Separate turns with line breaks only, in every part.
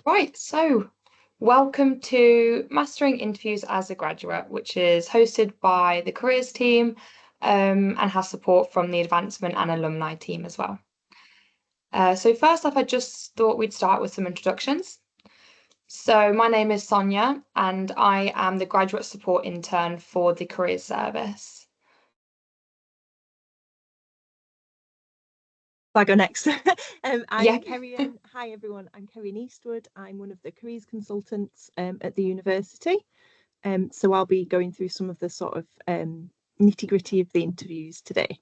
Right, so welcome to Mastering Interviews as a Graduate, which is hosted by the Careers team and has support from the Advancement and Alumni team as well. So first off, I just thought we'd start with some introductions. So my name is Sonia and I am the Graduate Support Intern for the Careers Service.
I go next. I'm
Yeah.
Kerrian. Hi, everyone. I'm Kerrian Eastwood. I'm one of the careers consultants at the university. So I'll be going through some of the sort of nitty-gritty of the interviews today.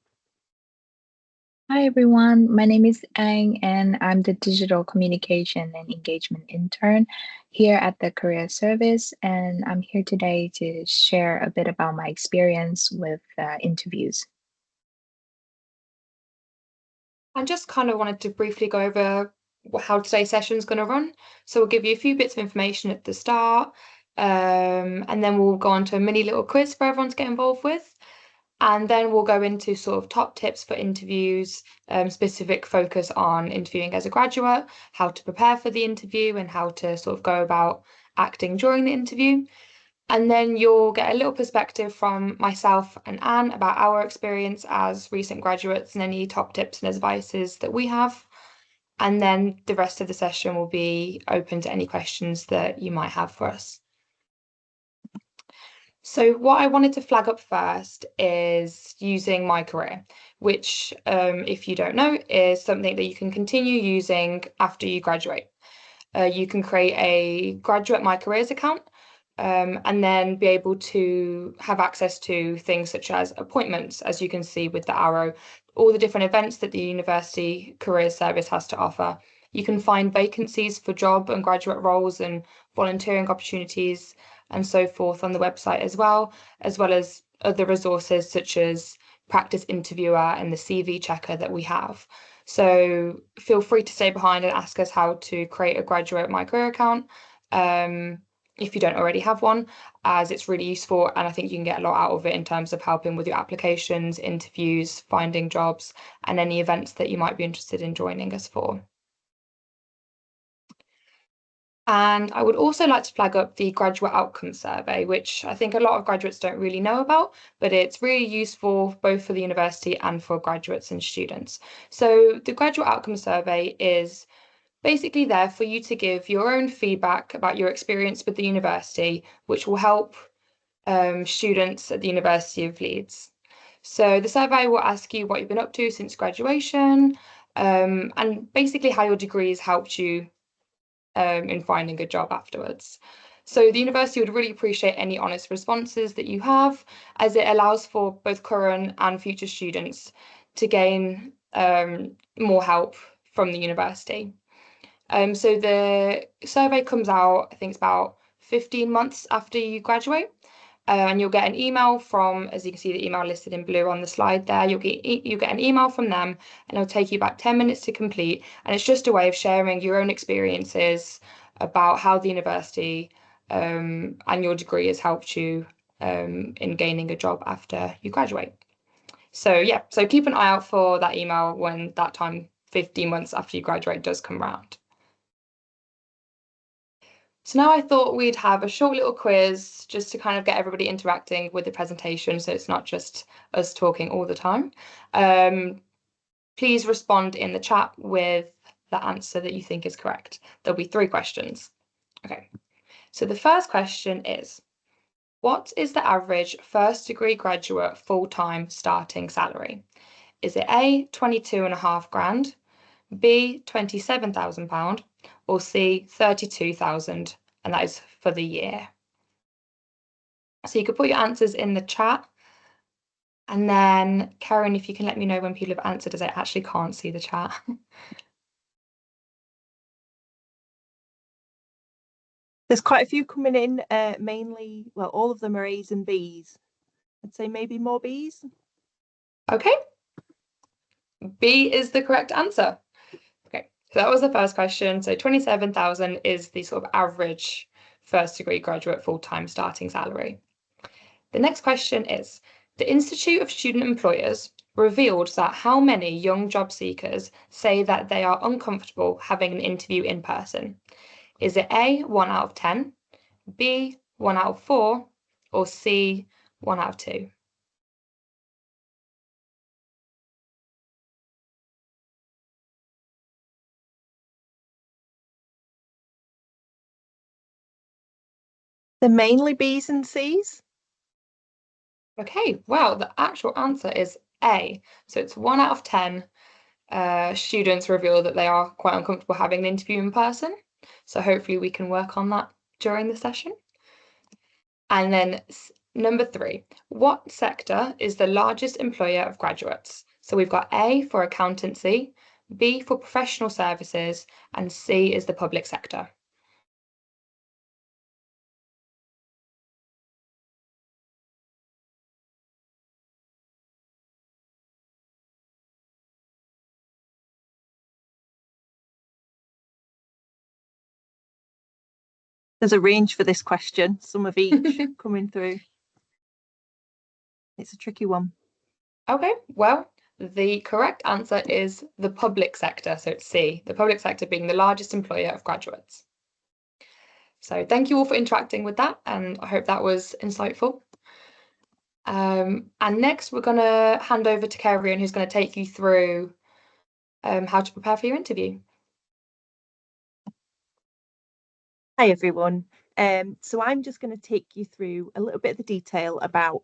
Hi everyone, my name is Ang and I'm the Digital Communication and Engagement Intern here at the Career Service, and I'm here today to share a bit about my experience with interviews.
I just kind of wanted to briefly go over how today's session is going to run. So we'll give you a few bits of information at the start, and then we'll go on to a mini little quiz for everyone to get involved with. And then we'll go into sort of top tips for interviews, specific focus on interviewing as a graduate, how to prepare for the interview and how to sort of go about acting during the interview. And then you'll get a little perspective from myself and Anne about our experience as recent graduates and any top tips and advices that we have. And then the rest of the session will be open to any questions that you might have for us. So what I wanted to flag up first is using My Career, which, if you don't know, is something that you can continue using after you graduate. You can create a graduate My Careers account and then be able to have access to things such as appointments, as you can see with the arrow, all the different events that the University Careers Service has to offer. You can find vacancies for job and graduate roles and volunteering opportunities and so forth on the website as well as other resources such as Practice Interviewer and the CV checker that we have. So feel free to stay behind and ask us how to create a graduate My Career account if you don't already have one, as it's really useful and I think you can get a lot out of it in terms of helping with your applications, interviews, finding jobs, and any events that you might be interested in joining us for. And I would also like to flag up the graduate outcome survey, which I think a lot of graduates don't really know about, but it's really useful both for the university and for graduates and students. So the graduate outcome survey is basically there for you to give your own feedback about your experience with the university, which will help students at the University of Leeds. So the survey will ask you what you've been up to since graduation, and basically how your degree has helped you in finding a job afterwards. So the university would really appreciate any honest responses that you have, as it allows for both current and future students to gain more help from the university. So the survey comes out, I think it's about 15 months after you graduate. And you'll get an email from, as you can see, the email listed in blue on the slide there. You get an email from them, and it'll take you about 10 minutes to complete. And it's just a way of sharing your own experiences about how the university and your degree has helped you in gaining a job after you graduate. So yeah, so keep an eye out for that email when that time, 15 months after you graduate, does come around. So now I thought we'd have a short little quiz just to kind of get everybody interacting with the presentation, so it's not just us talking all the time. Please respond in the chat with the answer that you think is correct. There'll be 3 questions. Okay, so the first question is, what is the average first degree graduate full-time starting salary? Is it A, 22.5 grand, B, £27,000, or C, 32,000, and that is for the year? So you could put your answers in the chat. And then, Karen, if you can let me know when people have answered, as I actually can't see the chat.
There's quite a few coming in, mainly, well, all of them are A's and B's. I'd say maybe more B's.
Okay. B is the correct answer. Okay, so that was the first question. So 27,000 is the sort of average first degree graduate full-time starting salary. The next question is, the Institute of Student Employers revealed that how many young job seekers say that they are uncomfortable having an interview in person? Is it A, 1 out of 10, B, 1 out of 4, or C, 1 out of 2?
They're mainly B's and C's.
Okay, well, the actual answer is A. So it's 1 out of 10 students reveal that they are quite uncomfortable having an interview in person. So hopefully we can work on that during the session. And then number 3, what sector is the largest employer of graduates? So we've got A for accountancy, B for professional services, and C is the public sector.
There's a range for this question, some of each coming through. It's a tricky one.
Okay, well, the correct answer is the public sector. So it's C, the public sector being the largest employer of graduates. So thank you all for interacting with that, and I hope that was insightful. And next, we're going to hand over to Kerrion, who's going to take you through how to prepare for your interview.
Hi everyone. So I'm just going to take you through a little bit of the detail about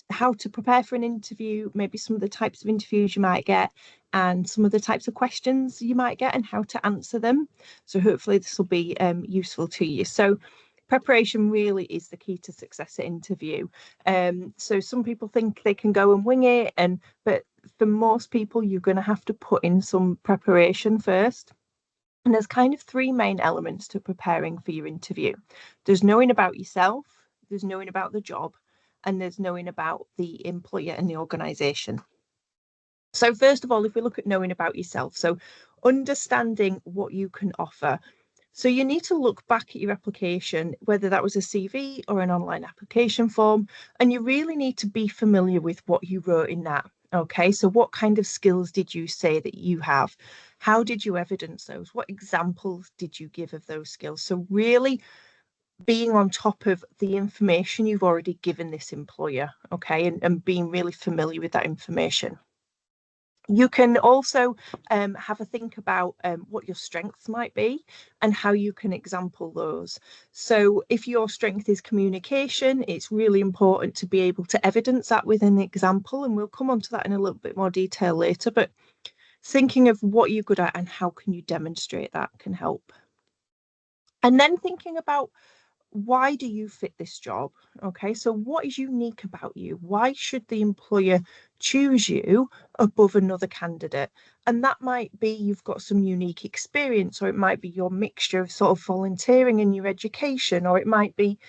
how to prepare for an interview, maybe some of the types of interviews you might get, and some of the types of questions you might get and how to answer them. So hopefully this will be useful to you. So preparation really is the key to success at interview. So some people think they can go and wing it, but for most people, you're going to have to put in some preparation first. And there's kind of 3 main elements to preparing for your interview. There's knowing about yourself, there's knowing about the job, and there's knowing about the employer and the organisation. So first of all, if we look at knowing about yourself, so understanding what you can offer. So you need to look back at your application, whether that was a CV or an online application form, and you really need to be familiar with what you wrote in that. Okay, so what kind of skills did you say that you have? How did you evidence those? What examples did you give of those skills? So really being on top of the information you've already given this employer, okay, and being really familiar with that information. You can also have a think about what your strengths might be and how you can example those. So if your strength is communication, it's really important to be able to evidence that with an example, and we'll come on to that in a little bit more detail later, but thinking of what you're good at and how can you demonstrate that can help. And then thinking about, why do you fit this job? Okay, so what is unique about you? Why should the employer choose you above another candidate? And that might be you've got some unique experience, or it might be your mixture of sort of volunteering in your education, or it might be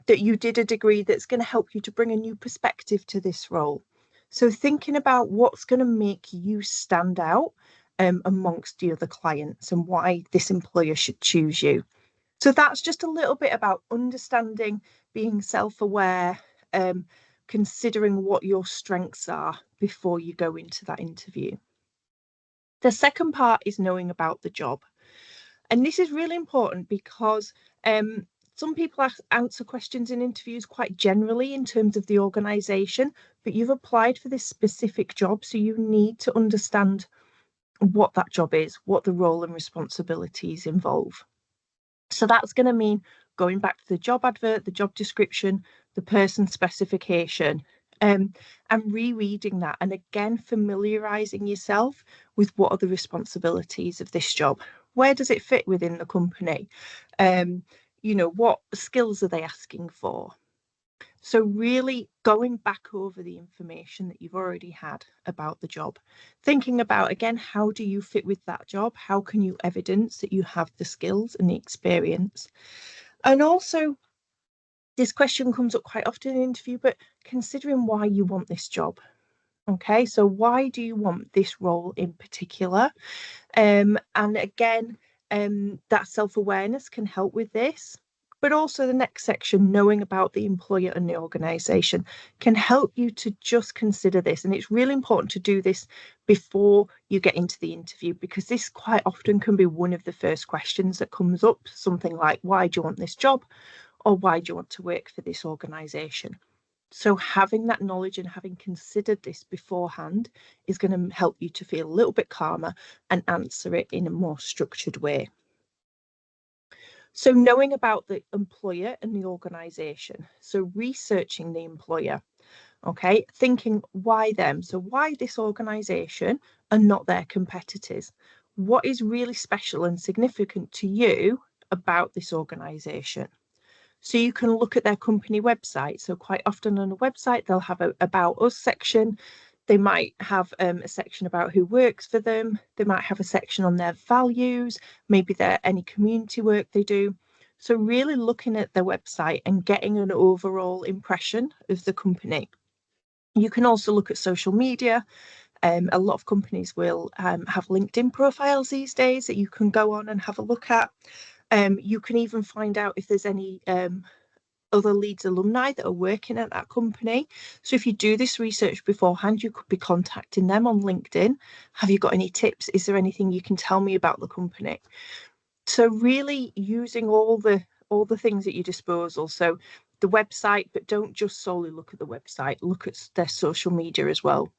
that you did a degree that's going to help you to bring a new perspective to this role. So thinking about what's going to make you stand out amongst the other clients and why this employer should choose you. So that's just a little bit about understanding, being self-aware, considering what your strengths are before you go into that interview. The second part is knowing about the job. And this is really important because some people answer questions in interviews quite generally in terms of the organisation, but you've applied for this specific job, so you need to understand what that job is, what the role and responsibilities involve. So that's going to mean going back to the job advert, the job description, the person specification, and rereading that. And again, familiarising yourself with what are the responsibilities of this job. Where does it fit within the company? What skills are they asking for? So really going back over the information that you've already had about the job, thinking about, again, how do you fit with that job? How can you evidence that you have the skills and the experience? And also, this question comes up quite often in an interview, but considering why you want this job. Okay, so why do you want this role in particular? And again, that self-awareness can help with this. But also the next section, knowing about the employer and the organisation, can help you to just consider this. And it's really important to do this before you get into the interview, because this quite often can be one of the first questions that comes up, something like, why do you want this job? Or why do you want to work for this organisation? So having that knowledge and having considered this beforehand is going to help you to feel a little bit calmer and answer it in a more structured way. So knowing about the employer and the organisation, so researching the employer, okay, thinking why them, so why this organisation and not their competitors? What is really special and significant to you about this organisation? So you can look at their company website. So quite often on a website, they'll have a About Us section. They might have a section about who works for them. They might have a section on their values, maybe any community work they do. So really looking at their website and getting an overall impression of the company. You can also look at social media. A lot of companies will have LinkedIn profiles these days that you can go on and have a look at. You can even find out if there's any other Leeds alumni that are working at that company. So if you do this research beforehand, you could be contacting them on LinkedIn. Have you got any tips? Is there anything you can tell me about the company? So really using all the things at your disposal. So the website, but don't just solely look at the website, look at their social media as well.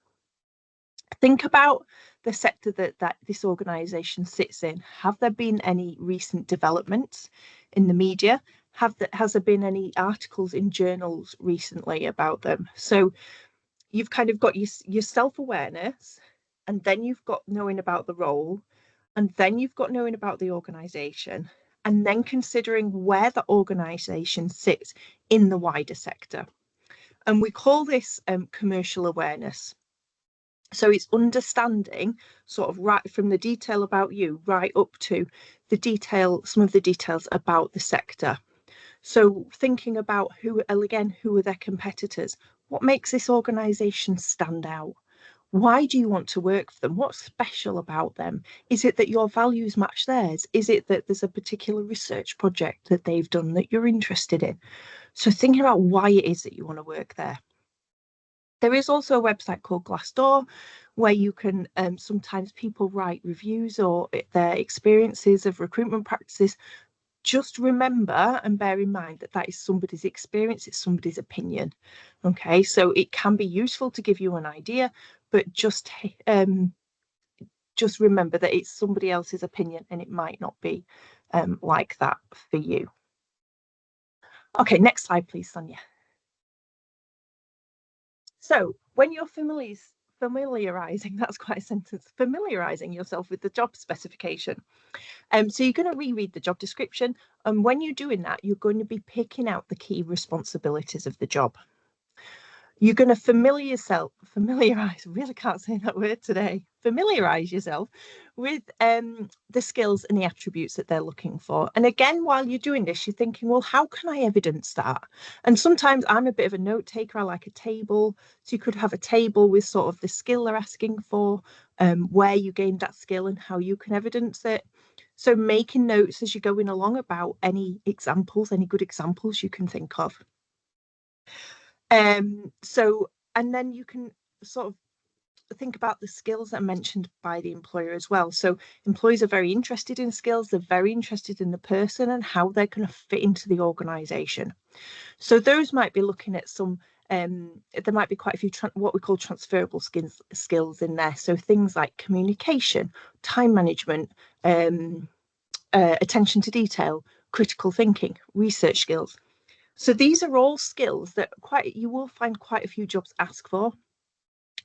Think about the sector that this organisation sits in. Have there been any recent developments in the media? Has there been any articles in journals recently about them? So you've kind of got your self-awareness, and then you've got knowing about the role, and then you've got knowing about the organisation, and then considering where the organisation sits in the wider sector. And we call this commercial awareness. So it's understanding sort of right from the detail about you right up to some of the details about the sector. So thinking about who are their competitors? What makes this organisation stand out? Why do you want to work for them? What's special about them? Is it that your values match theirs? Is it that there's a particular research project that they've done that you're interested in? So thinking about why it is that you want to work there. There is also a website called Glassdoor where you can sometimes people write reviews or their experiences of recruitment practices. Just remember and bear in mind that is somebody's experience, it's somebody's opinion. Okay, so it can be useful to give you an idea, but just remember that it's somebody else's opinion and it might not be like that for you. Okay, next slide, please, Sonia. So when you're familiarizing, that's quite a sentence, familiarizing yourself with the job specification. So you're going to reread the job description. And when you're doing that, you're going to be picking out the key responsibilities of the job. You're going to familiarize, really can't say that word today, familiarize yourself with the skills and the attributes that they're looking for. And again, while you're doing this, you're thinking, well, how can I evidence that? And sometimes I'm a bit of a note taker. I like a table. So you could have a table with sort of the skill they're asking for, where you gained that skill and how you can evidence it. So making notes as you're going along about any examples, any good examples you can think of. And then you can sort of think about the skills that are mentioned by the employer as well. So employees are very interested in skills, they're very interested in the person and how they're going to fit into the organisation. So those might be looking at some, there might be quite a few what we call transferable skills in there. So things like communication, time management, attention to detail, critical thinking, research skills. So these are all skills that you will find quite a few jobs ask for.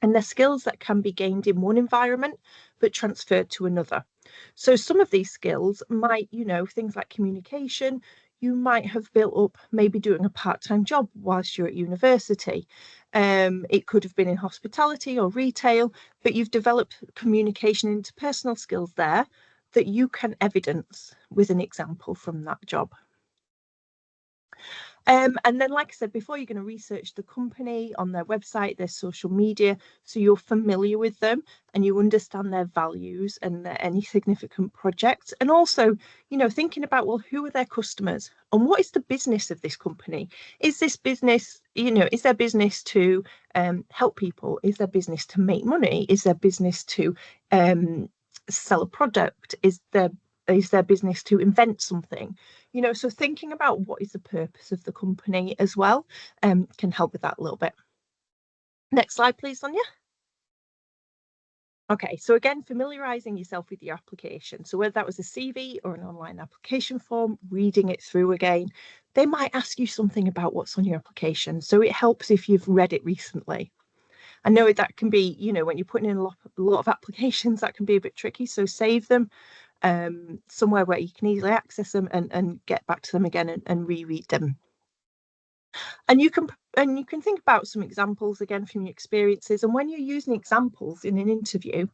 And they're skills that can be gained in one environment, but transferred to another. So some of these skills might, things like communication, you might have built up maybe doing a part-time job whilst you're at university. It could have been in hospitality or retail, but you've developed communication and interpersonal skills there that you can evidence with an example from that job. And then, like I said before, you're going to research the company on their website, their social media, so you're familiar with them and you understand their values and any significant projects. And also, you know, thinking about, well, who are their customers and what is the business of this company? Is this business, you know, is their business to help people? Is their business to make money? Is their business to sell a product? Is their business to invent something? You know, so thinking about what is the purpose of the company as well can help with that a little bit. Next slide, please, Sonia. Okay, so again, familiarising yourself with your application. So whether that was a CV or an online application form, reading it through again, they might ask you something about what's on your application. So it helps if you've read it recently. I know that can be, you know, when you're putting in a lot of applications, that can be a bit tricky. So save them somewhere where you can easily access them and get back to them again and reread them. And you can think about some examples again from your experiences. And when you're using examples in an interview,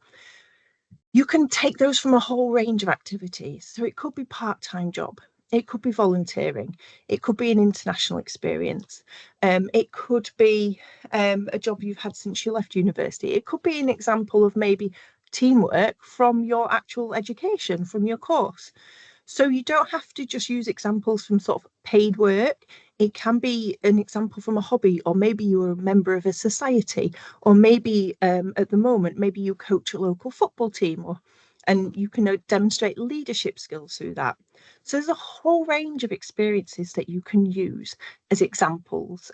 you can take those from a whole range of activities. So it could be part-time job, it could be volunteering, it could be an international experience, it could be a job you've had since you left university. It could be an example of maybe teamwork from your actual education, from your course. So you don't have to just use examples from sort of paid work. It can be an example from a hobby, or maybe you're a member of a society, or maybe at the moment, maybe you coach a local football team, and you can demonstrate leadership skills through that. So there's a whole range of experiences that you can use as examples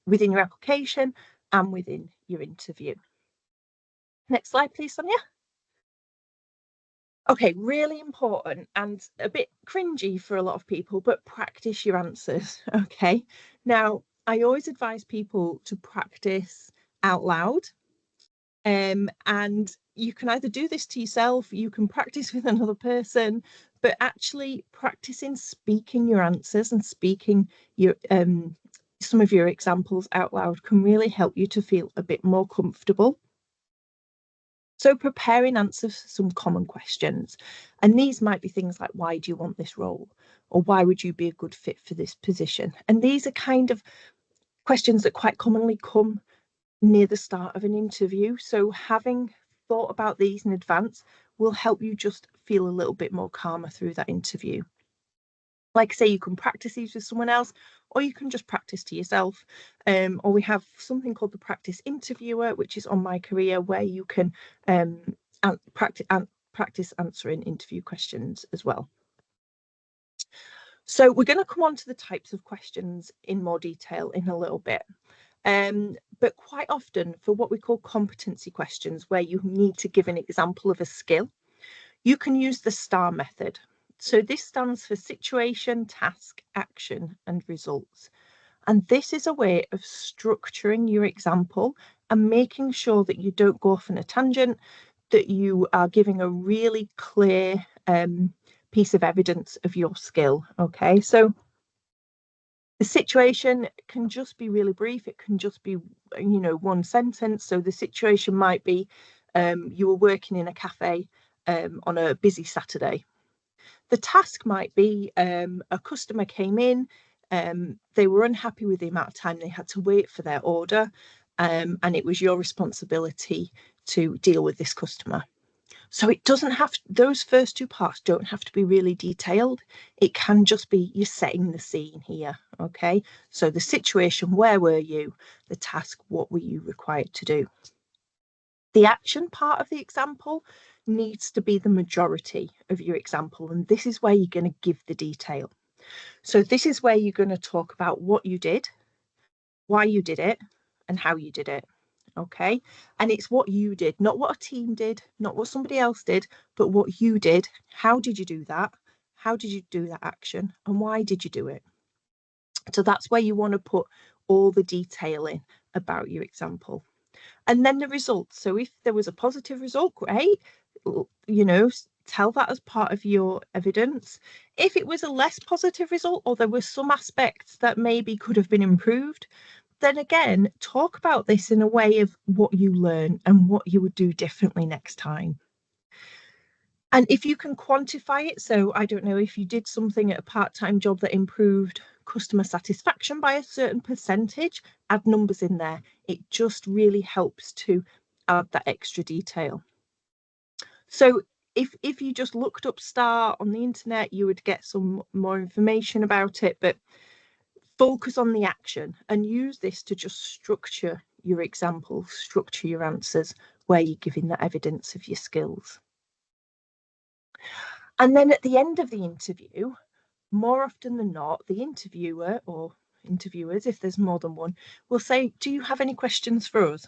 within your application and within your interview. Next slide, please, Sonia. Okay, really important and a bit cringy for a lot of people, but practice your answers. Okay, now I always advise people to practice out loud. And you can either do this to yourself, you can practice with another person, but actually practicing speaking your answers and speaking your some of your examples out loud can really help you to feel a bit more comfortable. So preparing answers for some common questions. And these might be things like, why do you want this role? Or why would you be a good fit for this position? And these are kind of questions that quite commonly come near the start of an interview. So having thought about these in advance will help you just feel a little bit more calmer through that interview. Like I say, you can practice these with someone else, or you can just practice to yourself. Or we have something called the practice interviewer, which is on My Career, where you can practice answering interview questions as well. So we're going to come on to the types of questions in more detail in a little bit. But quite often for what we call competency questions, where you need to give an example of a skill, you can use the STAR method. So this stands for situation, task, action, and results. And this is a way of structuring your example and making sure that you don't go off on a tangent, that you are giving a really clear piece of evidence of your skill. Okay, so the situation can just be really brief. It can just be, you know, one sentence. So the situation might be you were working in a cafe on a busy Saturday. The task might be a customer came in, they were unhappy with the amount of time they had to wait for their order, and it was your responsibility to deal with this customer. So it doesn't have to, those first two parts don't have to be really detailed. It can just be you're setting the scene here. Okay, so the situation, where were you? The task, what were you required to do? The action part of the example needs to be the majority of your example, and this is where you're going to give the detail. So this is where you're going to talk about what you did, why you did it, and how you did it. Okay, and it's what you did, not what a team did, not what somebody else did, but what you did. How did you do that? How did you do that action, and why did you do it? So that's where you want to put all the detail in about your example. And then the results. So if there was a positive result, great, you know, tell that as part of your evidence. If it was a less positive result, or there were some aspects that maybe could have been improved, then again, talk about this in a way of what you learn and what you would do differently next time. And if you can quantify it, so I don't know, if you did something at a part-time job that improved customer satisfaction by a certain percentage, add numbers in there. It just really helps to add that extra detail. So if you just looked up STAR on the internet, you would get some more information about it, but focus on the action and use this to just structure your examples, structure your answers where you're giving that evidence of your skills. And then at the end of the interview, more often than not, the interviewer or interviewers, if there's more than one, will say, do you have any questions for us?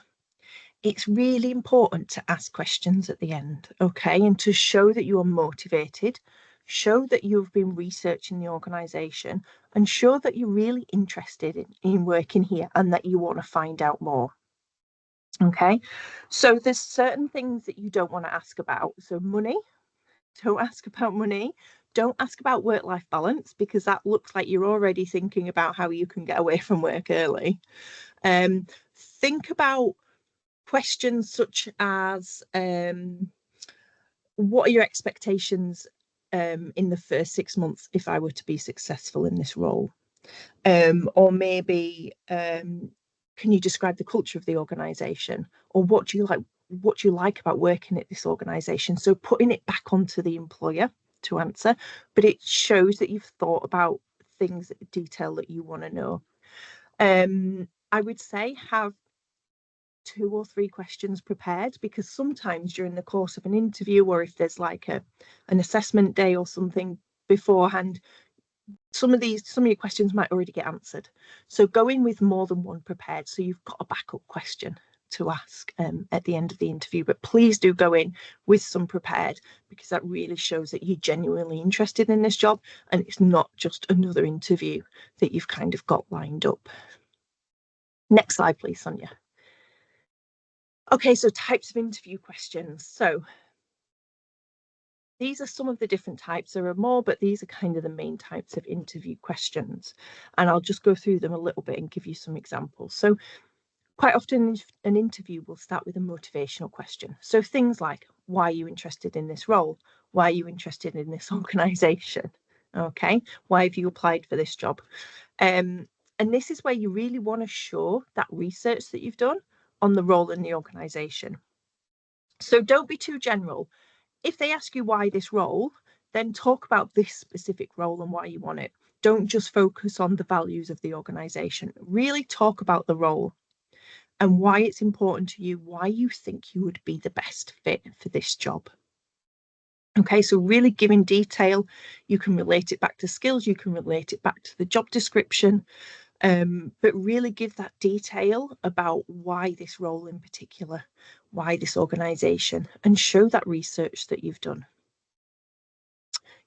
It's really important to ask questions at the end, okay? And to show that you are motivated, show that you've been researching the organisation, and show that you're really interested in working here and that you want to find out more. Okay, so there's certain things that you don't want to ask about. So money, don't ask about money. Don't ask about work-life balance, because that looks like you're already thinking about how you can get away from work early. Think about questions such as what are your expectations in the first 6 months if I were to be successful in this role? Or maybe can you describe the culture of the organisation? Or what do you like about working at this organisation? So putting it back onto the employer to answer, but it shows that you've thought about things, detail that you want to know. I would say have 2 or 3 questions prepared, because sometimes during the course of an interview, or if there's like an assessment day or something beforehand, some of your questions might already get answered. So go in with more than one prepared, so you've got a backup question to ask at the end of the interview. But please do go in with some prepared, because that really shows that you're genuinely interested in this job and it's not just another interview that you've kind of got lined up. Next slide, please, Sonia. Okay, so types of interview questions. So these are some of the different types. There are more, but these are kind of the main types of interview questions. And I'll just go through them a little bit and give you some examples. So quite often an interview will start with a motivational question. So things like, why are you interested in this role? Why are you interested in this organisation? Okay, why have you applied for this job? And this is where you really want to show that research that you've done on the role in the organisation. So don't be too general. If they ask you why this role, then talk about this specific role and why you want it. Don't just focus on the values of the organisation. Really talk about the role and why it's important to you, why you think you would be the best fit for this job. Okay, so really giving detail. You can relate it back to skills, you can relate it back to the job description, but really give that detail about why this role in particular, why this organisation, and show that research that you've done.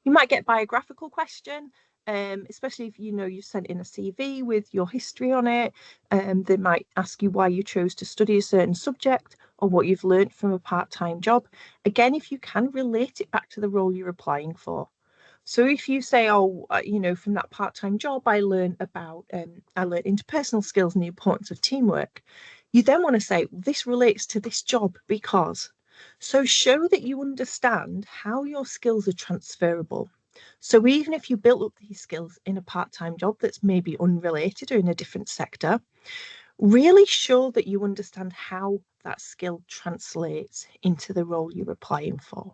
You might get a biographical question, especially if you've sent in a CV with your history on it. They might ask you why you chose to study a certain subject or what you've learned from a part-time job. Again, if you can, relate it back to the role you're applying for. So if you say, from that part-time job, I learned interpersonal skills and the importance of teamwork, you then want to say, this relates to this job because. So show that you understand how your skills are transferable. So even if you built up these skills in a part-time job that's maybe unrelated or in a different sector, really show that you understand how that skill translates into the role you're applying for.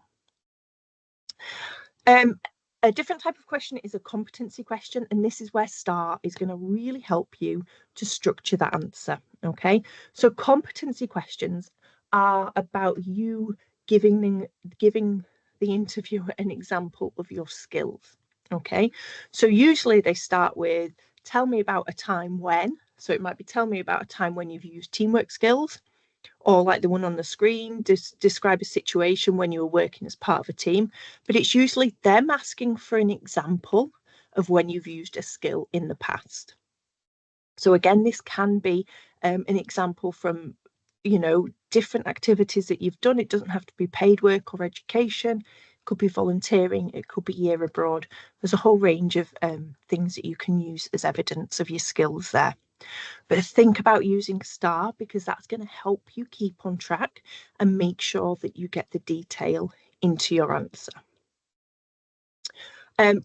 A different type of question is a competency question, and this is where STAR is going to really help you to structure that answer. Okay, so competency questions are about you giving the interviewer an example of your skills. Okay, so usually they start with, tell me about a time when. So it might be, tell me about a time when you've used teamwork skills, or like the one on the screen, describe a situation when you were working as part of a team. But it's usually them asking for an example of when you've used a skill in the past. So again, this can be an example from, different activities that you've done. It doesn't have to be paid work or education. It could be volunteering. It could be year abroad. There's a whole range of things that you can use as evidence of your skills there. But think about using STAR, because that's going to help you keep on track and make sure that you get the detail into your answer.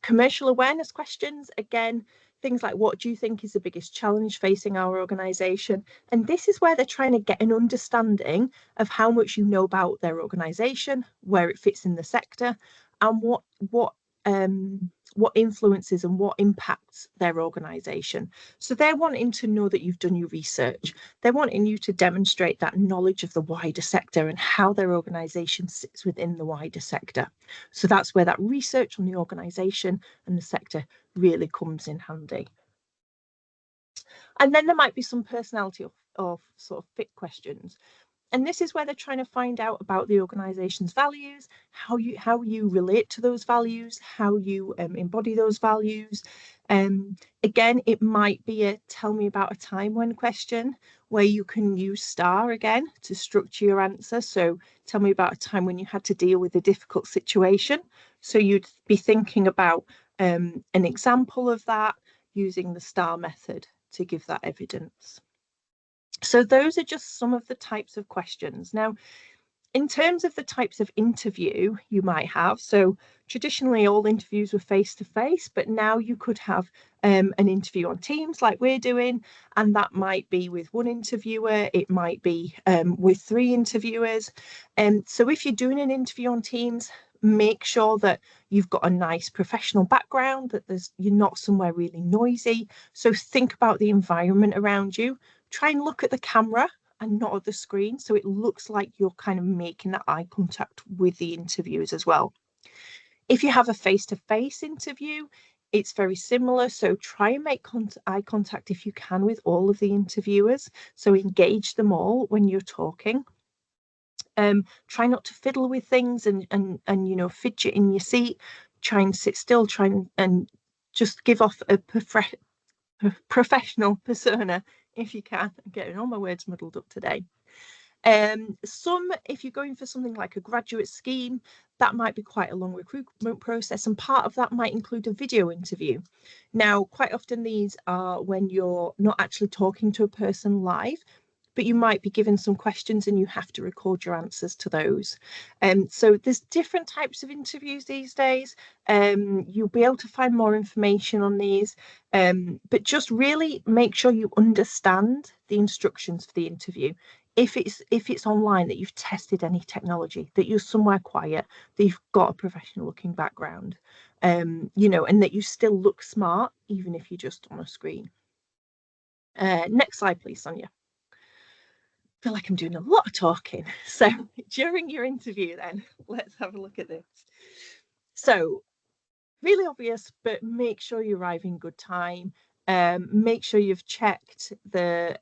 Commercial awareness questions, again, things like, what do you think is the biggest challenge facing our organisation? And this is where they're trying to get an understanding of how much you know about their organisation, where it fits in the sector, and what influences and what impacts their organisation. So they're wanting to know that you've done your research. They're wanting you to demonstrate that knowledge of the wider sector and how their organisation sits within the wider sector. So that's where that research on the organisation and the sector really comes in handy. And then there might be some personality or sort of fit questions. And this is where they're trying to find out about the organization's values, how you relate to those values, how you embody those values. Again, it might be a tell me about a time when question, where you can use STAR again to structure your answer. So tell me about a time when you had to deal with a difficult situation. So you'd be thinking about an example of that using the STAR method to give that evidence. So those are just some of the types of questions. Now, in terms of the types of interview you might have, so traditionally all interviews were face-to-face, but now you could have an interview on Teams like we're doing, and that might be with one interviewer, it might be with 3 interviewers. So if you're doing an interview on Teams, make sure that you've got a nice professional background, that you're not somewhere really noisy. So think about the environment around you. Try and look at the camera and not at the screen, so it looks like you're kind of making that eye contact with the interviewers as well. If you have a face-to-face interview, it's very similar, so try and make eye contact if you can with all of the interviewers, so engage them all when you're talking. Try not to fiddle with things and you know, fidget in your seat. Try and sit still, try and just give off a professional persona if you can. I'm getting all my words muddled up today. If you're going for something like a graduate scheme, that might be quite a long recruitment process, and part of that might include a video interview. Now, quite often these are when you're not actually talking to a person live, but you might be given some questions and you have to record your answers to those. So there's different types of interviews these days. You'll be able to find more information on these, but just really make sure you understand the instructions for the interview. If it's online, that you've tested any technology, that you're somewhere quiet, that you've got a professional looking background, you know, and that you still look smart even if you're just on a screen. Next slide, please, Sonia. I feel like I'm doing a lot of talking. So during your interview then, let's have a look at this. So really obvious, but make sure you arrive in good time. Make sure you've checked the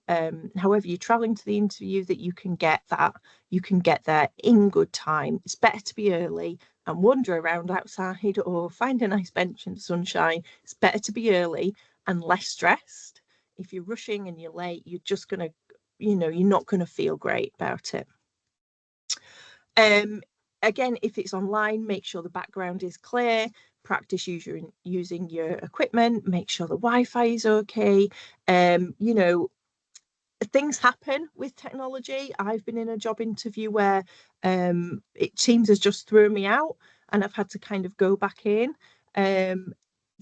however you're traveling to the interview, that you can get there in good time. It's better to be early and wander around outside or find a nice bench in the sunshine. It's better to be early and less stressed. If you're rushing and you're late, you're just gonna, you know, you're not going to feel great about it. Again, if it's online, make sure the background is clear. Practice using your equipment. Make sure the Wi-Fi is okay. You know, things happen with technology. I've been in a job interview where Teams has just thrown me out and I've had to kind of go back in.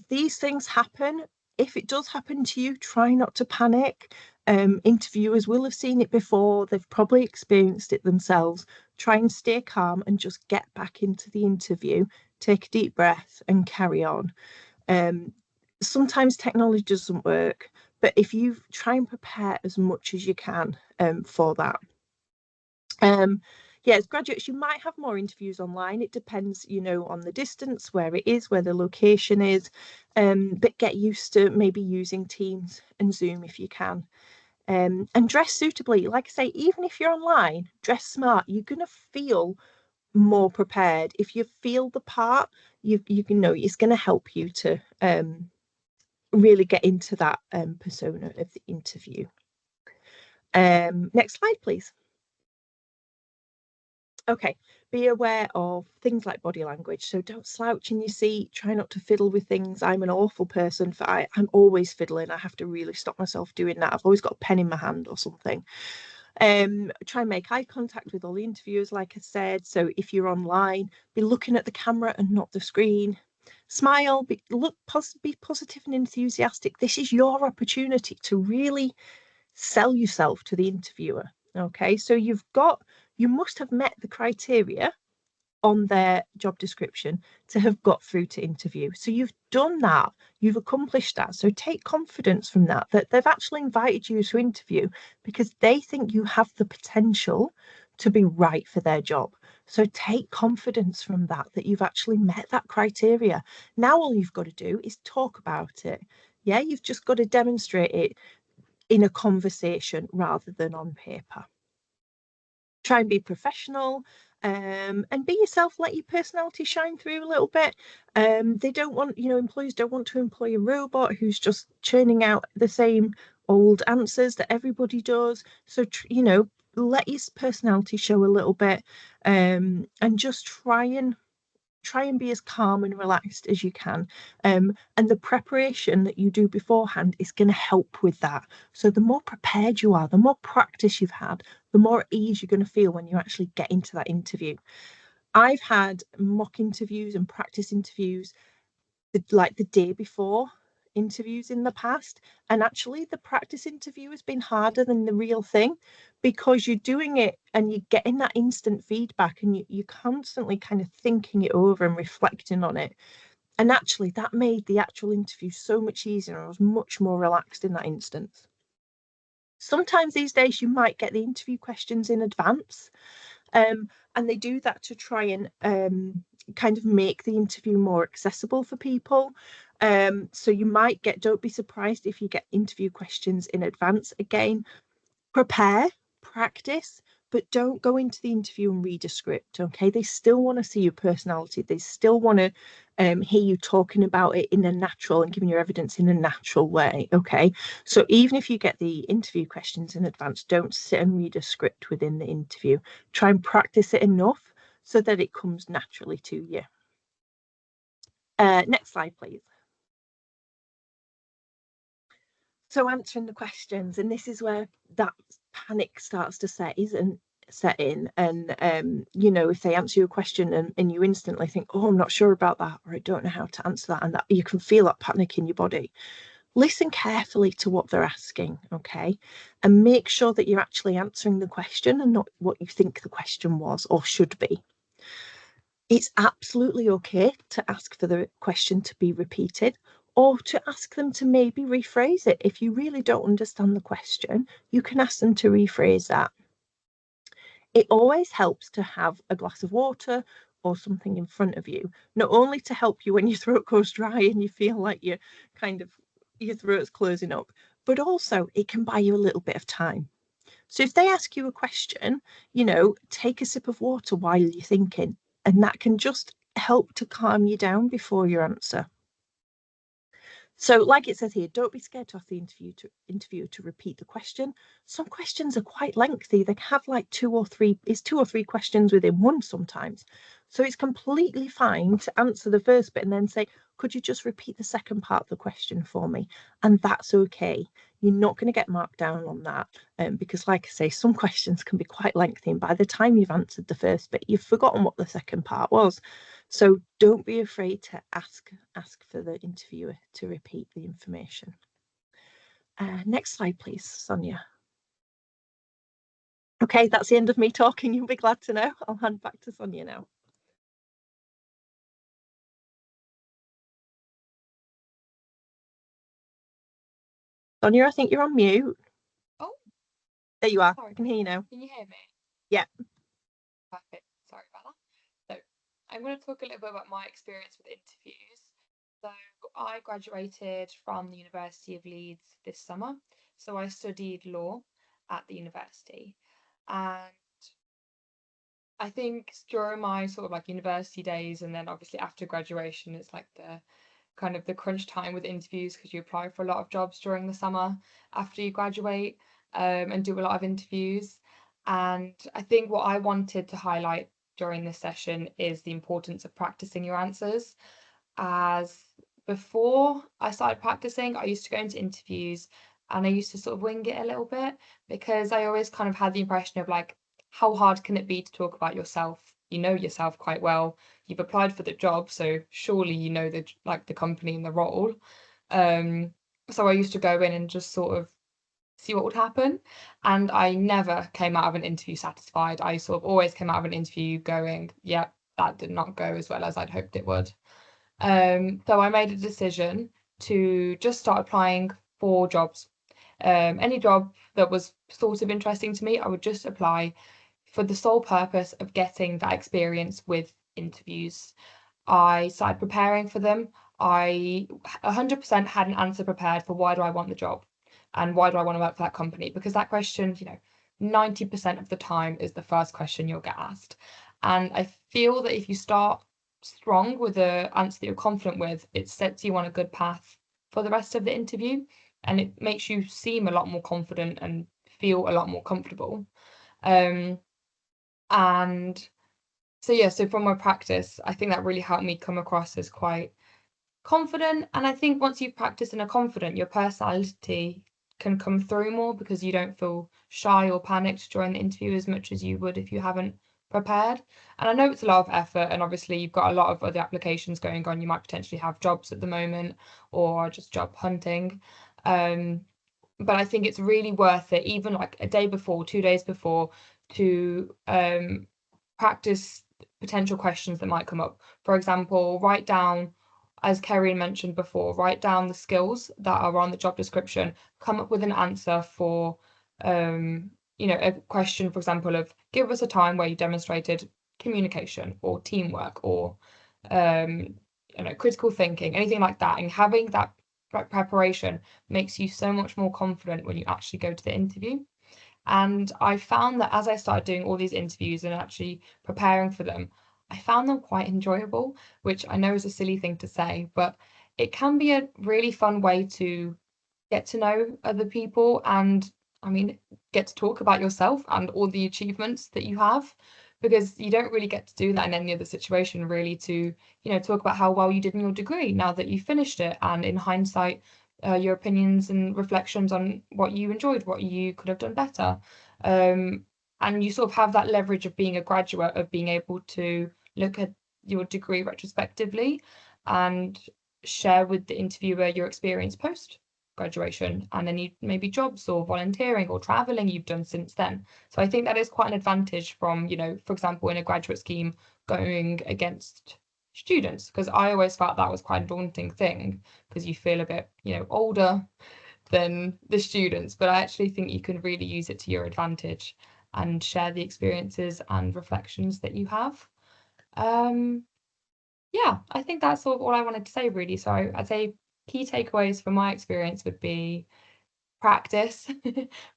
These things happen. If it does happen to you, try not to panic. Interviewers will have seen it before. They've probably experienced it themselves. Try and stay calm and just get back into the interview. Take a deep breath and carry on. Sometimes technology doesn't work, but if you try and prepare as much as you can for that. Yeah, as graduates, you might have more interviews online. It depends, you know, on the distance, where it is, where the location is, but get used to maybe using Teams and Zoom if you can. And dress suitably. Like I say, even if you're online, dress smart. You're going to feel more prepared. If you feel the part, you can know it's going to help you to really get into that persona of the interview. Next slide, please. Okay, be aware of things like body language. So don't slouch in your seat. Try not to fiddle with things. I'm an awful person for I'm always fiddling. I have to really stop myself doing that. I've always got a pen in my hand or something. Try and make eye contact with all the interviewers, like I said. So if you're online, be looking at the camera and not the screen. Smile, be positive and enthusiastic. This is your opportunity to really sell yourself to the interviewer. Okay, so you must have met the criteria on their job description to have got through to interview. So you've done that, you've accomplished that. So take confidence from that they've actually invited you to interview because they think you have the potential to be right for their job. So take confidence from that you've actually met that criteria. Now all you've got to do is talk about it. Yeah, you've just got to demonstrate it in a conversation rather than on paper. Try and be professional, and be yourself. Let your personality shine through a little bit. They don't want, employers don't want to employ a robot who's just churning out the same old answers that everybody does. So, let your personality show a little bit, and just try and be as calm and relaxed as you can. And the preparation that you do beforehand is going to help with that. So the more prepared you are, the more practice you've had, the more at ease you're going to feel when you actually get into that interview. I've had mock interviews and practice interviews like the day before interviews in the past, and actually the practice interview has been harder than the real thing because you're doing it and you're getting that instant feedback, and you're constantly kind of thinking it over and reflecting on it. And actually that made the actual interview so much easier. I was much more relaxed in that instance. Sometimes these days you might get the interview questions in advance, and they do that to try and kind of make the interview more accessible for people. So you might don't be surprised if you get interview questions in advance. Again, prepare, practice, but don't go into the interview and read a script. Okay, they still want to see your personality. They still want to hear you talking about it in a natural and giving your evidence in a natural way. Okay, so even if you get the interview questions in advance, don't sit and read a script within the interview. Try and practice it enough so that it comes naturally to you. Next slide, please. So answering the questions, and this is where that panic starts to set in. And if they answer you a question and you instantly think, oh, I'm not sure about that, or I don't know how to answer that, and that you can feel that panic in your body, listen carefully to what they're asking. Okay, and make sure that you're actually answering the question and not what you think the question was or should be. It's absolutely okay to ask for the question to be repeated, or to ask them to maybe rephrase it. If you really don't understand the question, you can ask them to rephrase that. It always helps to have a glass of water or something in front of you, not only to help you when your throat goes dry and you feel like your throat's closing up, but also it can buy you a little bit of time. So if they ask you a question, take a sip of water while you're thinking, and that can just help to calm you down before your answer. So, like it says here, don't be scared to ask the interviewer to repeat the question. Some questions are quite lengthy. They can have like two or three questions within one sometimes. So it's completely fine to answer the first bit and then say, could you just repeat the second part of the question for me? And that's okay. You're not going to get marked down on that, because, like I say, some questions can be quite lengthy, and by the time you've answered the first bit, you've forgotten what the second part was. So don't be afraid to ask for the interviewer to repeat the information. Next slide, please, Sonia. Okay, that's the end of me talking. You'll be glad to know. I'll hand back to Sonia now. Sonia, I think you're on mute.
Oh,
there you are.
Sorry.
I can hear you now.
Can you hear me?
Yeah.
Perfect. Sorry about that. So I'm going to talk a little bit about my experience with interviews. So I graduated from the University of Leeds this summer. So I studied law at the university. And I think during my sort of like university days, and then obviously after graduation, it's like the kind of the crunch time with interviews, because you apply for a lot of jobs during the summer after you graduate, and do a lot of interviews. And I think what I wanted to highlight during this session is the importance of practicing your answers. As before I started practicing, I used to go into interviews and I used to sort of wing it a little bit, because I always kind of had the impression of like, how hard can it be to talk about yourself you know yourself quite well. You've applied for the job, so surely you know the company and the role. So I used to go in and just sort of see what would happen. And I never came out of an interview satisfied. I sort of always came out of an interview going, yeah, that did not go as well as I'd hoped it would. So I made a decision to just start applying for jobs. Any job that was sort of interesting to me, I would just apply for the sole purpose of getting that experience with interviews. I started preparing for them. I 100% had an answer prepared for why do I want the job and why do I want to work for that company? Because that question, 90% of the time is the first question you'll get asked. And I feel that if you start strong with the answer that you're confident with, it sets you on a good path for the rest of the interview, and it makes you seem a lot more confident and feel a lot more comfortable. And so yeah, so from my practice, I think that really helped me come across as quite confident. And I think once you practice and are confident, your personality can come through more because you don't feel shy or panicked during the interview as much as you would if you haven't prepared. And I know it's a lot of effort, and obviously you've got a lot of other applications going on. You might potentially have jobs at the moment or just job hunting. But I think it's really worth it, even like a day before, 2 days before, to practice potential questions that might come up. For example, write down, as Kerry mentioned before, write down the skills that are on the job description, come up with an answer for, a question, for example, of give us a time where you demonstrated communication or teamwork or, critical thinking, anything like that. And having that preparation makes you so much more confident when you actually go to the interview. And I found that as I started doing all these interviews and actually preparing for them, I found them quite enjoyable, which I know is a silly thing to say, but it can be a really fun way to get to know other people and, I mean, get to talk about yourself and all the achievements that you have, because you don't really get to do that in any other situation, really, to, talk about how well you did in your degree now that you finished it, and in hindsight, your opinions and reflections on what you enjoyed, what you could have done better. And you sort of have that leverage of being a graduate, of being able to look at your degree retrospectively and share with the interviewer your experience post graduation and any maybe jobs or volunteering or traveling you've done since then. So I think that is quite an advantage from, for example, in a graduate scheme going against students, because I always felt that was quite a daunting thing because you feel a bit, older than the students, but I actually think you can really use it to your advantage and share the experiences and reflections that you have. Yeah, I think that's sort of all I wanted to say, really. So I'd say key takeaways from my experience would be practice,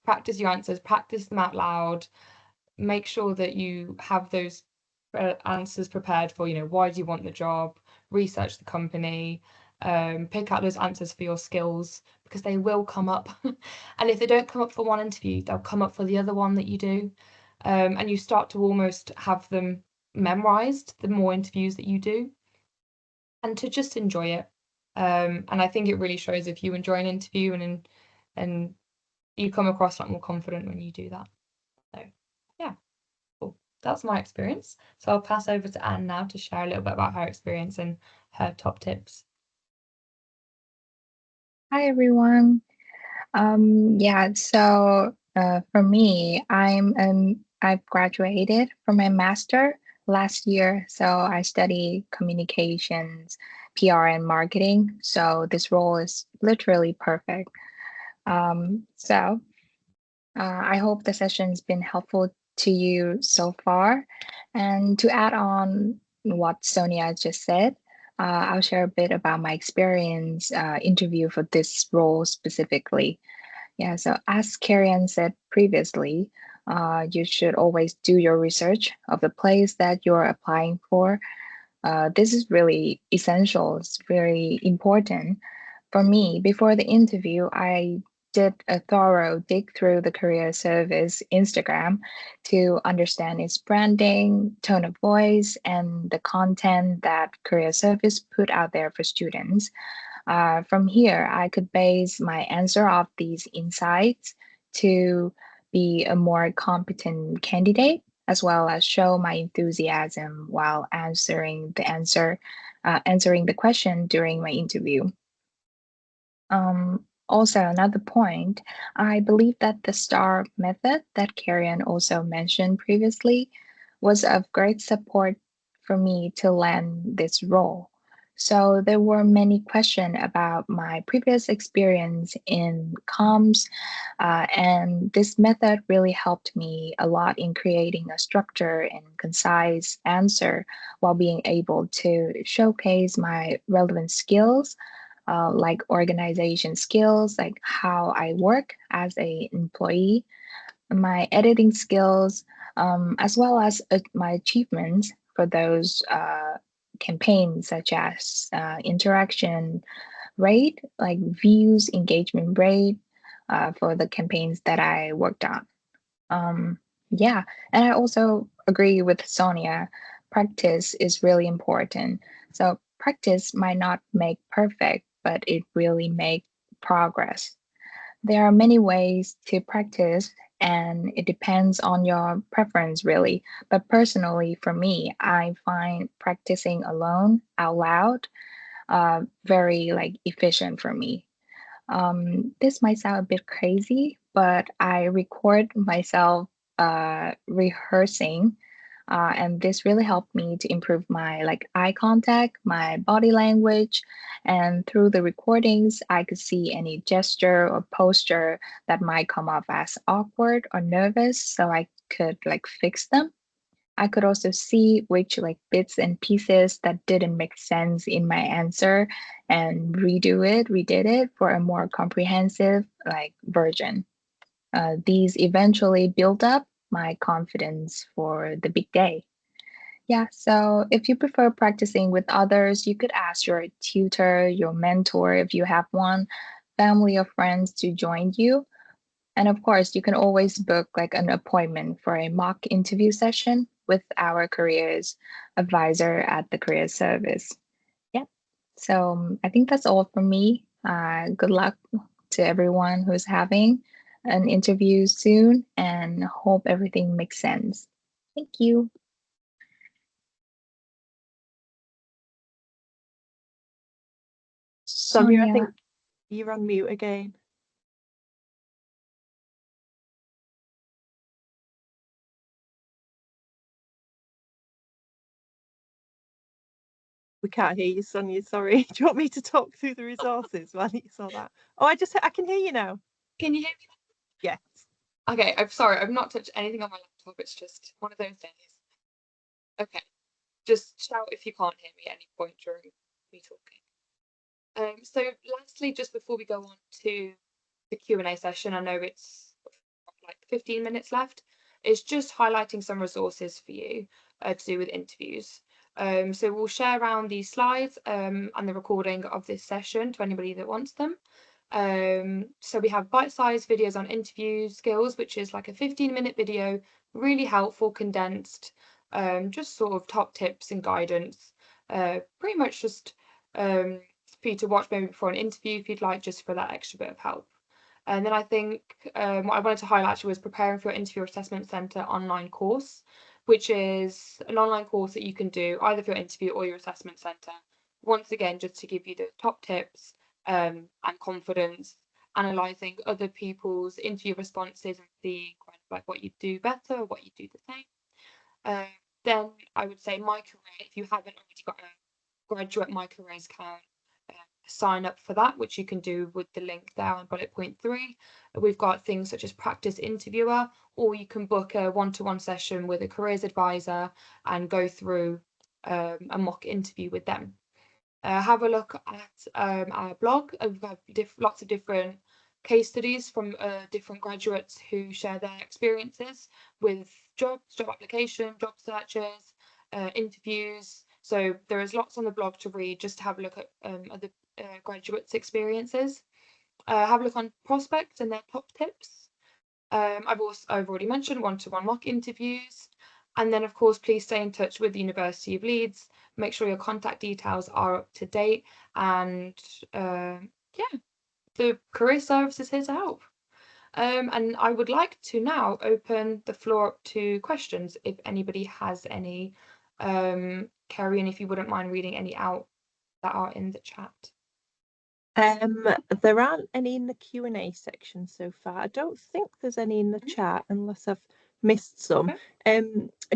practice your answers, practice them out loud, make sure that you have those answers prepared for, why do you want the job, research the company, pick out those answers for your skills because they will come up. And if they don't come up for one interview, they'll come up for the other one that you do. And you start to almost have them memorized the more interviews that you do, and to just enjoy it. And I think it really shows if you enjoy an interview and you come across like more confident when you do that. So yeah, cool. That's my experience. So I'll pass over to Anne now to share a little bit about her experience and her top tips.
Hi everyone. For me, I've graduated from my master last year. So I study communications, PR, and marketing. So this role is literally perfect. I hope the session's been helpful to you so far. And to add on what Sonia just said, I'll share a bit about my experience interview for this role specifically. Yeah, so as Karian said previously, you should always do your research of the place that you're applying for. This is really essential, it's very important. For me, before the interview, I did a thorough dig through the career service Instagram to understand its branding, tone of voice, and the content that career service put out there for students. From here, I could base my answer off these insights to be a more competent candidate. as well as show my enthusiasm while answering the question during my interview. Also, another point, I believe that the STAR method that Karen also mentioned previously was of great support for me to land this role. So there were many questions about my previous experience in comms, and this method really helped me a lot in creating a structure and concise answer while being able to showcase my relevant skills, like organization skills, like how I work as a employee, my editing skills, as well as my achievements for those campaigns, such as interaction rate, like views, engagement rate, for the campaigns that I worked on. Yeah, and I also agree with Sonia. Practice is really important. So practice might not make perfect, but it really make progress. There are many ways to practice, and it depends on your preference, really. But personally, for me, I find practicing alone out loud very like efficient for me. This might sound a bit crazy, but I record myself rehearsing, and this really helped me to improve my like eye contact, my body language, and through the recordings, I could see any gesture or posture that might come off as awkward or nervous, so I could like fix them. I could also see which like bits and pieces that didn't make sense in my answer and redid it for a more comprehensive like version. These eventually built up my confidence for the big day. Yeah, so if you prefer practicing with others, you could ask your tutor, your mentor, if you have one, family or friends to join you. And of course, you can always book like an appointment for a mock interview session with our careers advisor at the career service. Yeah. So I think that's all from me. Good luck to everyone who's having an interview soon and hope everything makes sense. Thank you.
Sonia, I think
Sonia.
you're on mute again. We can't hear you, Sonia. Sorry. Do you want me to talk through the resources while you saw that? Oh, I can hear you now.
Can you hear me?
Yes.
Okay, I'm sorry, I've not touched anything on my laptop. It's just one of those days. Okay, just shout if you can't hear me at any point during me talking. So lastly, just before we go on to the Q&A session, I know it's like 15 minutes left, is just highlighting some resources for you to do with interviews. So we'll share around these slides and the recording of this session to anybody that wants them. So we have bite-sized videos on interview skills, which is like a 15-minute video, really helpful, condensed, just sort of top tips and guidance, pretty much just for you to watch maybe before an interview if you'd like, just for that extra bit of help. And then I think what I wanted to highlight was preparing for your interview assessment centre online course, which is an online course that you can do either for your interview or your assessment centre. Once again, just to give you the top tips and confidence, analysing other people's interview responses and seeing kind of like what you do better, what you do the same. Then I would say My Career, if you haven't already got a graduate My Careers account, sign up for that, which you can do with the link there on bullet point 3. We've got things such as practice interviewer, or you can book a one-to-one session with a careers advisor and go through a mock interview with them. Have a look at our blog. We've got lots of different case studies from different graduates who share their experiences with jobs, job application, job searches, interviews. So there is lots on the blog to read, just to have a look at other graduates' experiences. Have a look on prospects and their top tips. I've already mentioned one-to-one mock interviews. And then, of course, please stay in touch with the University of Leeds. Make sure your contact details are up to date. And yeah, the career service is here to help. And I would like to now open the floor up to questions if anybody has any. Kerry, and if you wouldn't mind reading any out that are in the chat.
There aren't any in the Q&A section so far. I don't think there's any in the chat unless I've missed some.
Okay.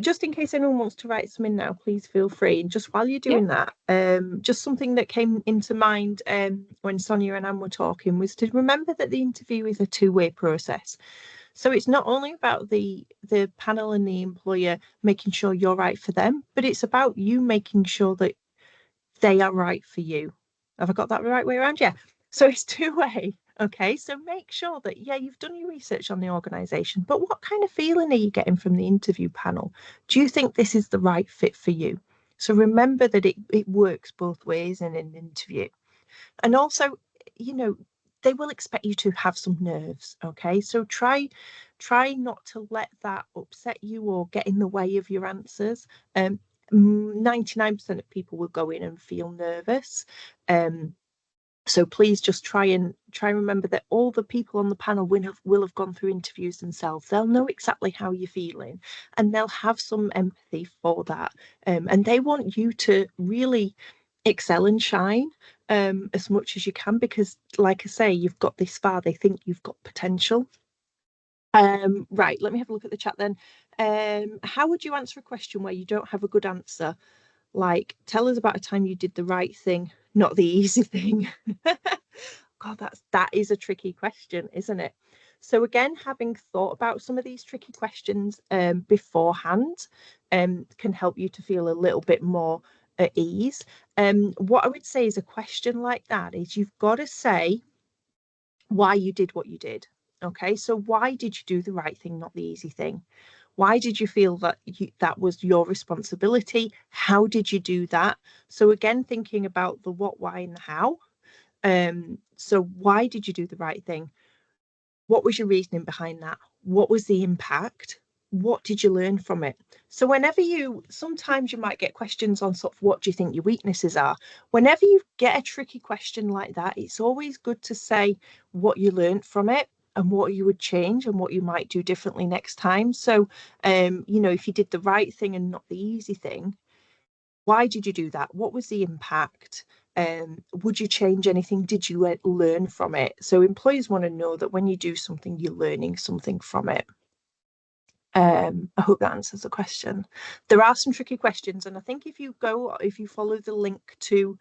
Just in case anyone wants to write some in now, please feel free. And just while you're doing that, just something that came into mind when Sonia and Anne were talking was to remember that the interview is a two-way process. So it's not only about the panel and the employer making sure you're right for them, but it's about you making sure that they are right for you. Have I got that the right way around? Yeah. So it's two-way. Okay. So make sure that, yeah, you've done your research on the organisation, but what kind of feeling are you getting from the interview panel? Do you think this is the right fit for you? So remember that it works both ways in an interview. And also, you know, they will expect you to have some nerves. Okay. So try not to let that upset you or get in the way of your answers. 99% of people will go in and feel nervous. So please just try and remember that all the people on the panel will have gone through interviews themselves. They'll know exactly how you're feeling and they'll have some empathy for that. And they want you to really excel and shine as much as you can, because like I say, you've got this far, they think you've got potential. Right, let me have a look at the chat then. How would you answer a question where you don't have a good answer? Like, tell us about a time you did the right thing, not the easy thing. God, that is a tricky question, isn't it? So again, having thought about some of these tricky questions beforehand can help you to feel a little bit more at ease. What I would say is a question like that is you've got to say why you did what you did. Okay, so why did you do the right thing, not the easy thing? Why did you feel that that was your responsibility? How did you do that? So again, thinking about the what, why, and the how. So why did you do the right thing? What was your reasoning behind that? What was the impact? What did you learn from it? So sometimes you might get questions on sort of what do you think your weaknesses are? Whenever you get a tricky question like that, it's always good to say what you learned from it and what you would change and what you might do differently next time. So, if you did the right thing and not the easy thing, why did you do that? What was the impact? Would you change anything? Did you learn from it? So employees want to know that when you do something, you're learning something from it. I hope that answers the question. There are some tricky questions, and I think if you follow the link to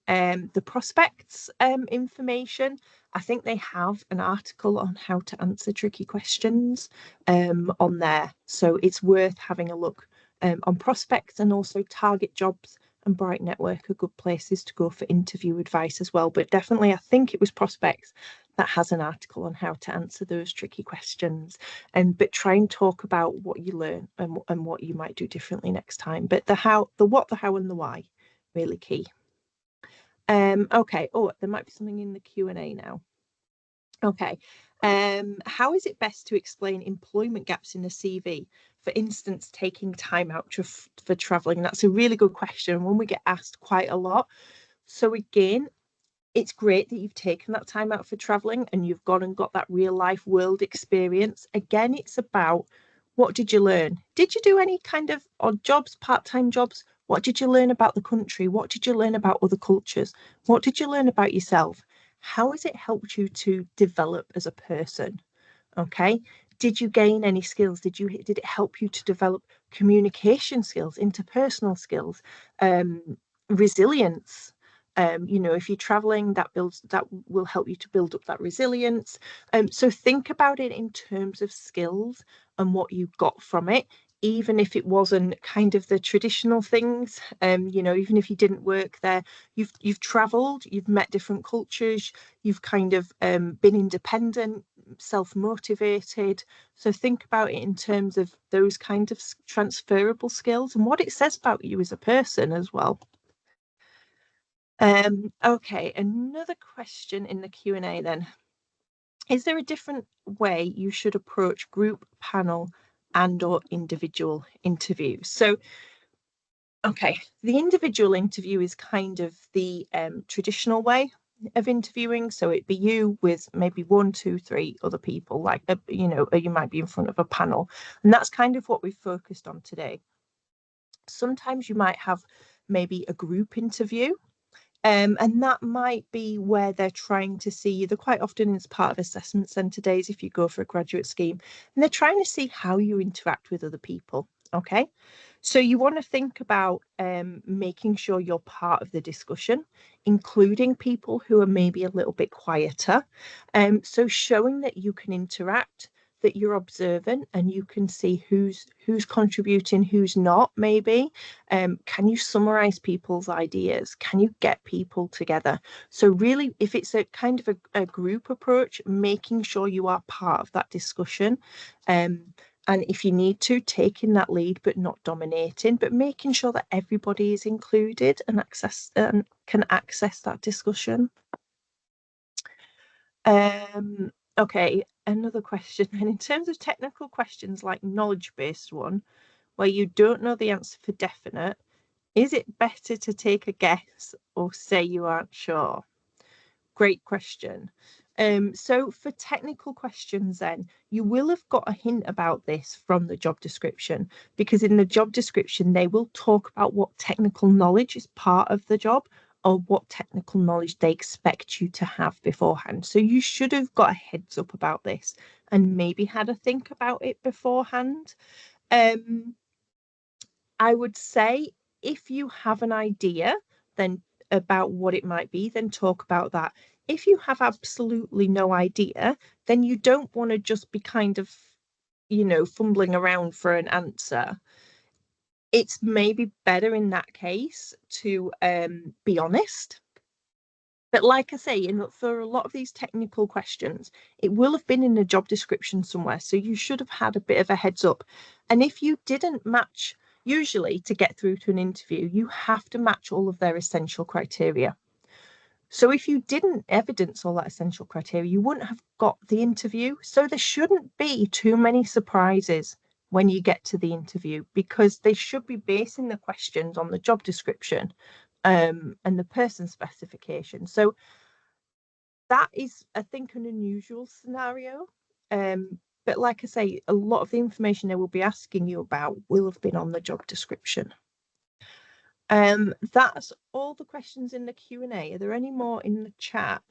the prospects information, I think they have an article on how to answer tricky questions on there. So it's worth having a look on prospects, and also Target Jobs and Bright Network are good places to go for interview advice as well. But definitely, I think it was prospects that has an article on how to answer those tricky questions. But try and talk about what you learn and what you might do differently next time. But the what, the how, and the why, really key. Okay. Oh, there might be something in the Q&A now. Okay. How is it best to explain employment gaps in a CV? For instance, taking time out for traveling. That's a really good question, one we get asked quite a lot. So again, it's great that you've taken that time out for traveling and you've gone and got that real life world experience. Again, it's about what did you learn? Did you do any kind of odd jobs, part-time jobs? What did you learn about the country? What did you learn about other cultures? What did you learn about yourself? How has it helped you to develop as a person? Okay. Did you gain any skills? Did it help you to develop communication skills, interpersonal skills, resilience? If you're traveling, that will help you to build up that resilience. So think about it in terms of skills and what you got from it, even if it wasn't kind of the traditional things. Even if you didn't work there, you've traveled, you've met different cultures, you've kind of been independent, self-motivated. So think about it in terms of those kind of transferable skills and what it says about you as a person as well. Okay, another question in the Q&A then. Is there a different way you should approach group, panel, and/or individual interviews? So, okay, the individual interview is kind of the traditional way. of interviewing. So it'd be you with maybe 1, 2, 3 other people, like, you know, you might be in front of a panel. And that's kind of what we've focused on today. Sometimes you might have maybe a group interview. And that might be where they're trying to see you. They're quite often it's part of assessment centre days if you go for a graduate scheme, and they're trying to see how you interact with other people. Okay, so you want to think about making sure you're part of the discussion, including people who are maybe a little bit quieter. So showing that you can interact, that you're observant, and you can see who's contributing, who's not, maybe. Can you summarize people's ideas? Can you get people together? So really, if it's a kind of a group approach, making sure you are part of that discussion. And if you need to, taking that lead, but not dominating, but making sure that everybody is included and can access that discussion. Okay, another question. And in terms of technical questions like knowledge-based one, where you don't know the answer for definite, is it better to take a guess or say you aren't sure? Great question. So for technical questions then, you will have got a hint about this from the job description, because in the job description, they will talk about what technical knowledge is part of the job or what technical knowledge they expect you to have beforehand. So you should have got a heads up about this and maybe had a think about it beforehand. I would say if you have an idea then about what it might be, then talk about that. If you have absolutely no idea, then you don't want to just be kind of, you know, fumbling around for an answer. It's maybe better in that case to be honest. But like I say, for a lot of these technical questions, it will have been in the job description somewhere. So you should have had a bit of a heads up. And if you didn't match, usually to get through to an interview, you have to match all of their essential criteria. So if you didn't evidence all that essential criteria, you wouldn't have got the interview. So there shouldn't be too many surprises when you get to the interview, because they should be basing the questions on the job description and the person specification. So that is, I think, an unusual scenario. But like I say, a lot of the information they will be asking you about will have been on the job description. That's all the questions in the Q&A. Are there any more in the chat?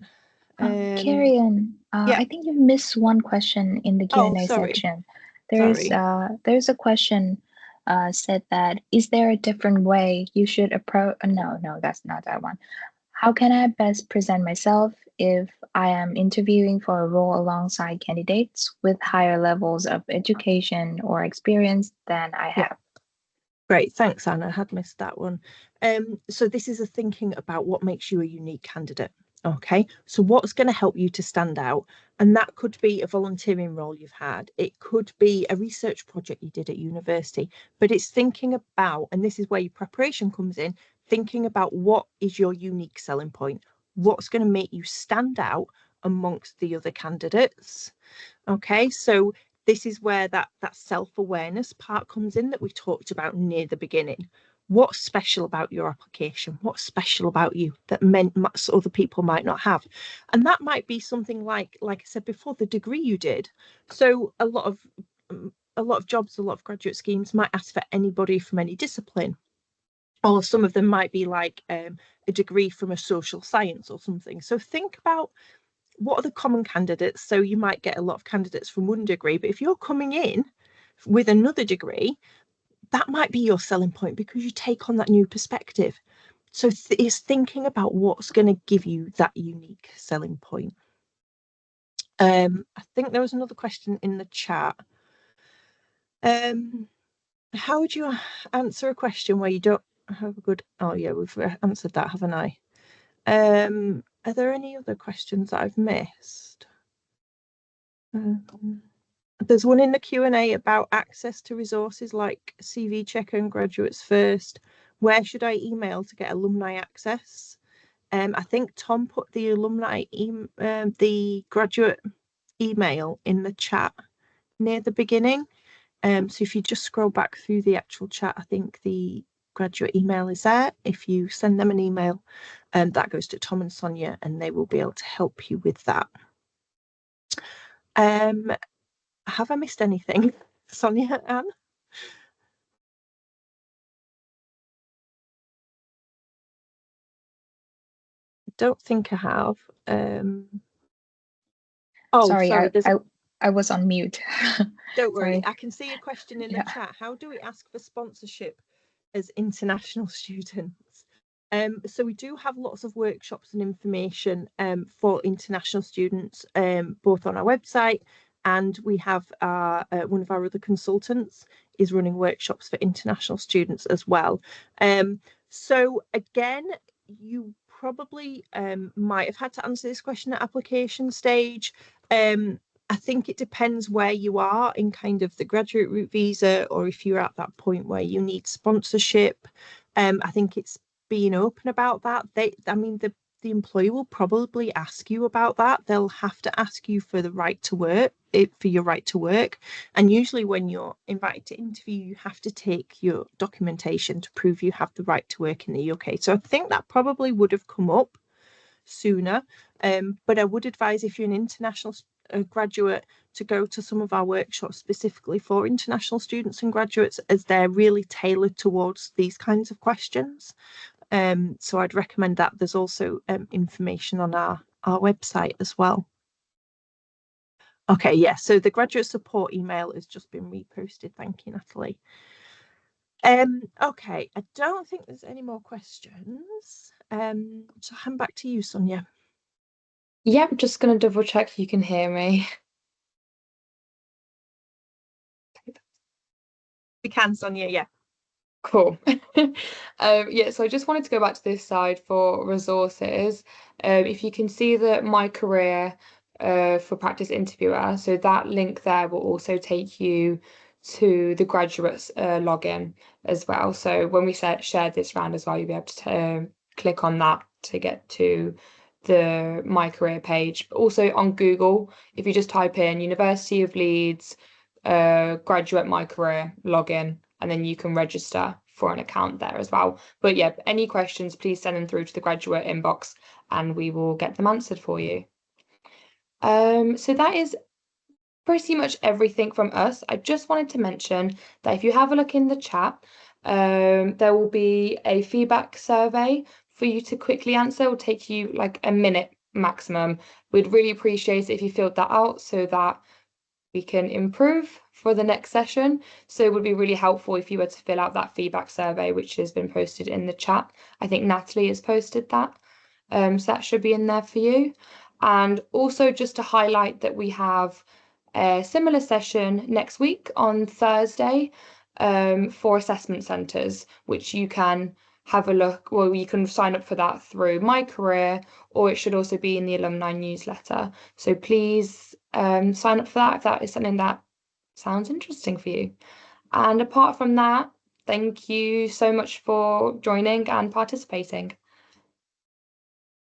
Karian,
Yeah.
I think you missed one question in the
Oh,
Q&A
sorry.
section.
Sorry.
There's a question said that, is there a different way you should approach? No, that's not that one. How can I best present myself if I am interviewing for a role alongside candidates with higher levels of education or experience than I
Yeah.
have?
Great, thanks, Anna. I had missed that one. So this is a thinking about what makes you a unique candidate. Okay, so what's going to help you to stand out? And that could be a volunteering role you've had. It could be a research project you did at university, but it's thinking about, and this is where your preparation comes in, thinking about what is your unique selling point? What's going to make you stand out amongst the other candidates? Okay, so this is where that self-awareness part comes in that we talked about near the beginning. What's special about your application? What's special about you that other people might not have? And that might be something like I said before, the degree you did. So a lot of jobs, a lot of graduate schemes might ask for anybody from any discipline, or some of them might be like a degree from a social science or something. So think about what are the common candidates. So you might get a lot of candidates from one degree, but if you're coming in with another degree, that might be your selling point because you take on that new perspective. So it's thinking about what's going to give you that unique selling point. I think there was another question in the chat. How would you answer a question where you don't have a good... Oh yeah, we've answered that, haven't I? Are there any other questions that I've missed? There's one in the Q&A about access to resources like CV Checker and Graduates First. Where should I email to get alumni access? I think Tom put the the graduate email in the chat near the beginning. So if you just scroll back through the actual chat, I think the graduate email is there. If you send them an email, that goes to Tom and Sonia, and they will be able to help you with that. Have I missed anything, Sonia, Anne? I don't think I have. Oh,
Sorry,
sorry.
I was on mute.
Don't worry.
Sorry.
I can see a question in the
Yeah.
chat. How do we ask for sponsorship as international students? So we do have lots of workshops and information for international students, both on our website, and we have one of our other consultants is running workshops for international students as well. So again, you probably might have had to answer this question at application stage. I think it depends where you are in kind of the graduate route visa, or if you're at that point where you need sponsorship. I think it's being open about that. The employer will probably ask you about that. They'll have to ask you for the right to work, for your right to work. And usually when you're invited to interview, you have to take your documentation to prove you have the right to work in the UK. So I think that probably would have come up sooner. But I would advise, if you're an international graduate, to go to some of our workshops specifically for international students and graduates, as they're really tailored towards these kinds of questions. So I'd recommend that. There's also information on our website as well. Okay, yeah, so the graduate support email has just been reposted. Thank you, Natalie. Okay, I don't think there's any more questions. So hand back to you, Sonia.
Yeah, I'm just going to double check you can hear me.
We can, Sonia, yeah.
Cool. Yeah, so I just wanted to go back to this side for resources. If you can see that My Career for Practice Interviewer, so that link there will also take you to the graduates login as well. So when we share this round as well, you'll be able to click on that to get to the My Career page. But also on Google, if you just type in University of Leeds graduate My Career login, and then you can register for an account there as well. But yeah, any questions, please send them through to the graduate inbox and we will get them answered for you. So that is pretty much everything from us. I just wanted to mention that if you have a look in the chat, there will be a feedback survey for you to quickly answer. It will take you like a minute maximum. We'd really appreciate it if you filled that out so that we can improve for the next session. So it would be really helpful if you were to fill out that feedback survey, which has been posted in the chat. I think Natalie has posted that. So that should be in there for you. And also just to highlight that we have a similar session next week on Thursday for assessment centres, which you can have a look. Well, you can sign up for that through My Career, or it should also be in the alumni newsletter. So please sign up for that if that is something that sounds interesting for you. And apart from that, thank you so much for joining and participating.